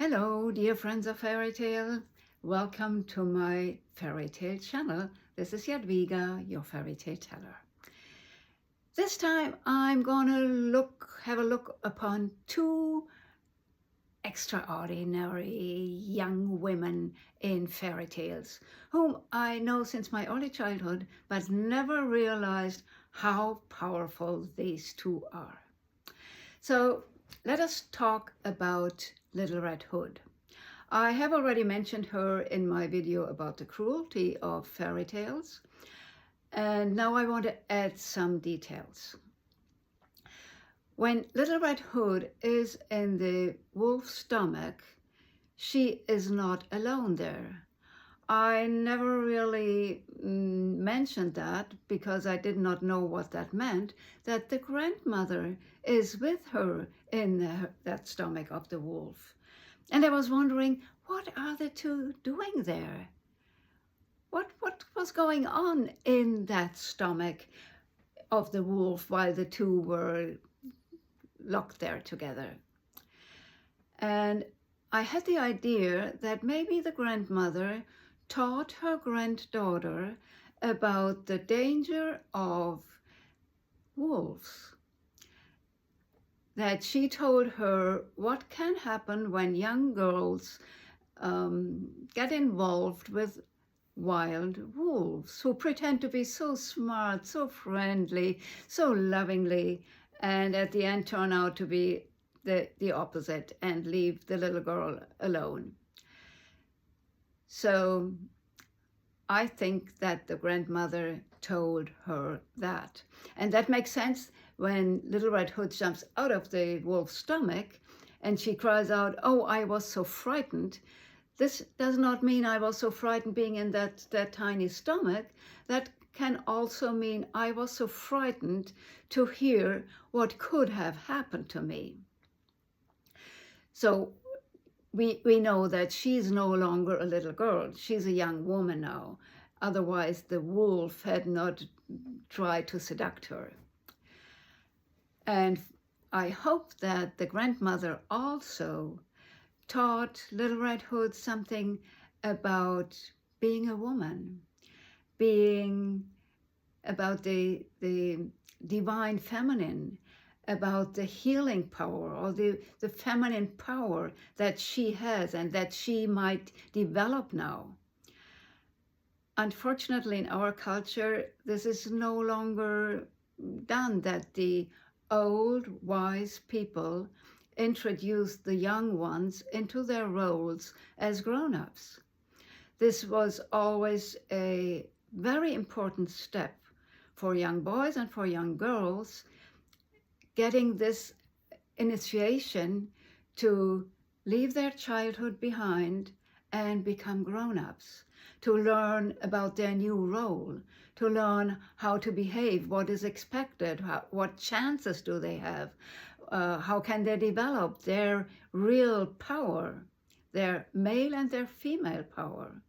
Hello, dear friends of fairy tale. Welcome to my fairy tale channel. This is Jadwiga, your fairy tale teller. This time I'm gonna have a look upon two extraordinary young women in fairy tales, whom I know since my early childhood, but never realized how powerful these two are. So let us talk about Little Red Hood. I have already mentioned her in my video about the cruelty of fairy tales, and now I want to add some details. When Little Red Hood is in the wolf's stomach, she is not alone there. I never really mentioned that because I did not know what that meant, that the grandmother is with her in that stomach of the wolf. And I was wondering, what are the two doing there? What was going on in that stomach of the wolf while the two were locked there together? And I had the idea that maybe the grandmother taught her granddaughter about the danger of wolves. That she told her what can happen when young girls get involved with wild wolves who pretend to be so smart, so friendly, so lovingly, and at the end turn out to be the opposite and leave the little girl alone. So I think that the grandmother told her that. And that makes sense when Little Red Hood jumps out of the wolf's stomach and she cries out, "Oh, I was so frightened." This does not mean I was so frightened being in that tiny stomach. That can also mean I was so frightened to hear what could have happened to me. So we know that she's no longer a little girl. She's a young woman now. Otherwise, the wolf had not tried to seduce her. And I hope that the grandmother also taught Little Red Hood something about being a woman, being about the divine feminine, about the healing power or the feminine power that she has and that she might develop now. Unfortunately, in our culture, this is no longer done, that the old, wise people introduce the young ones into their roles as grown-ups. This was always a very important step for young boys and for young girls, getting this initiation to leave their childhood behind and become grown-ups, to learn about their new role, to learn how to behave, what is expected, what chances do they have, how can they develop their real power, their male and their female power.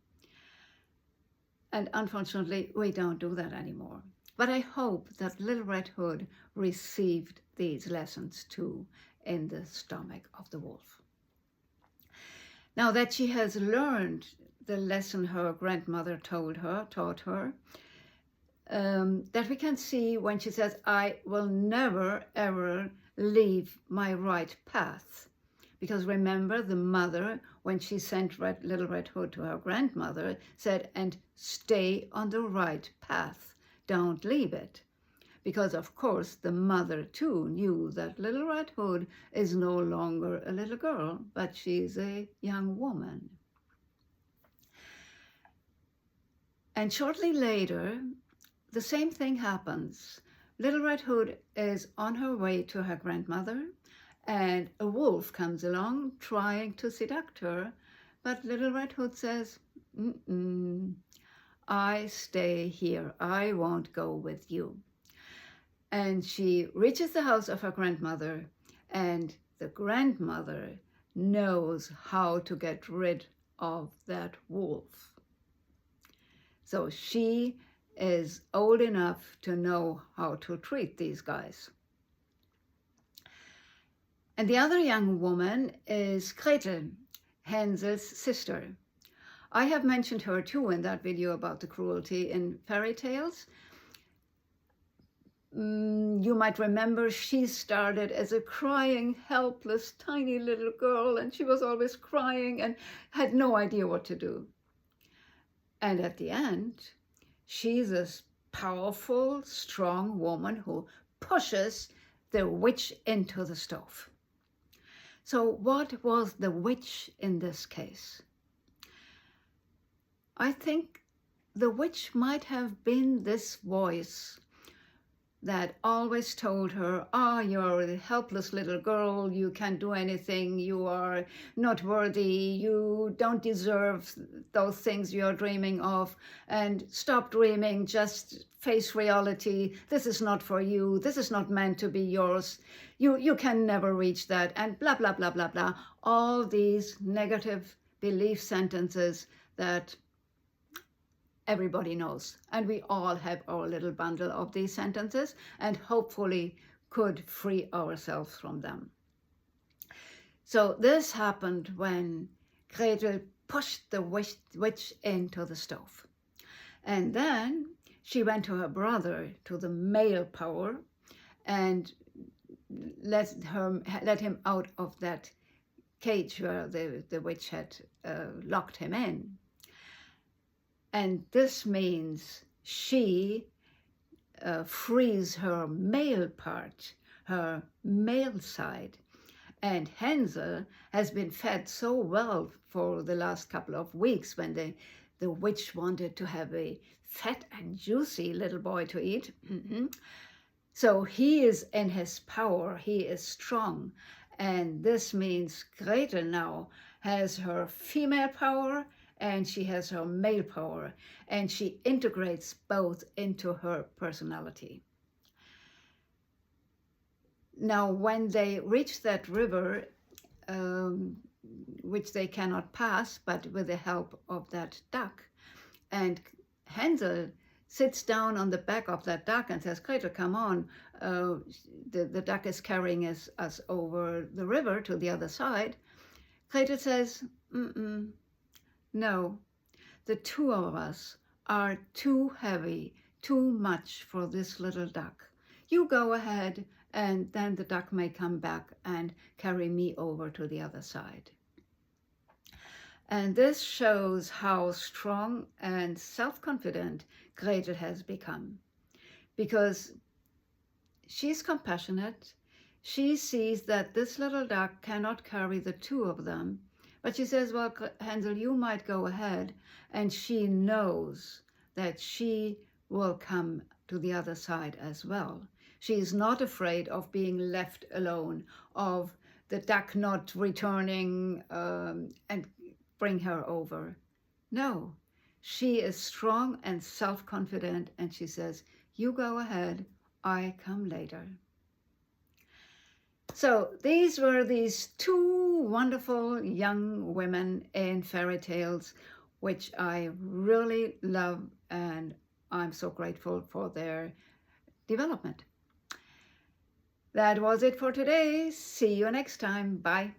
And unfortunately, we don't do that anymore. But I hope that Little Red Hood received these lessons too in the stomach of the wolf. Now that she has learned the lesson her grandmother taught her, that we can see when she says, "I will never ever leave my right path." Because remember, the mother, when she sent Little Red Hood to her grandmother, said, "And stay on the right path, don't leave it." Because of course the mother too knew that Little Red Hood is no longer a little girl, but she's a young woman. And shortly later, the same thing happens. Little Red Hood is on her way to her grandmother, and a wolf comes along trying to seduce her, but Little Red Hood says, "I stay here, I won't go with you." And she reaches the house of her grandmother, and the grandmother knows how to get rid of that wolf. So she is old enough to know how to treat these guys. And the other young woman is Gretel. Hansel's sister. I have mentioned her too in that video about the cruelty in fairy tales. You might remember she started as a crying, helpless, tiny little girl, and she was always crying and had no idea what to do. And at the end, she's this powerful, strong woman who pushes the witch into the stove. So what was the witch in this case? I think the witch might have been this voice that always told her, you're a helpless little girl, you can't do anything, you are not worthy, you don't deserve those things you're dreaming of, and stop dreaming, just face reality, this is not for you, this is not meant to be yours, you can never reach that, and blah, blah, blah, blah, blah. All these negative belief sentences that everybody knows, and we all have our little bundle of these sentences and hopefully could free ourselves from them. So this happened when Gretel pushed the witch into the stove, and then she went to her brother, to the male power, and let him out of that cage where the witch had locked him in. And this means she frees her male part, her male side. And Hansel has been fed so well for the last couple of weeks when the witch wanted to have a fat and juicy little boy to eat. So he is in his power, he is strong. And this means Gretel now has her female power and she has her male power, and she integrates both into her personality. Now, when they reach that river, which they cannot pass, but with the help of that duck, and Hansel sits down on the back of that duck and says, Gretel, come on, the duck is carrying us over the river to the other side. Gretel says, no, the two of us are too heavy, too much for this little duck. You go ahead, and then the duck may come back and carry me over to the other side. And this shows how strong and self-confident Gretel has become, because she's compassionate. She sees that this little duck cannot carry the two of them, but she says, well, Hansel, you might go ahead, and she knows that she will come to the other side as well. She is not afraid of being left alone, of the duck not returning and bring her over. No, she is strong and self-confident, and she says, you go ahead, I come later. So these were these two wonderful young women in fairy tales, which I really love, and I'm so grateful for their development. That was it for today. See you next time. Bye.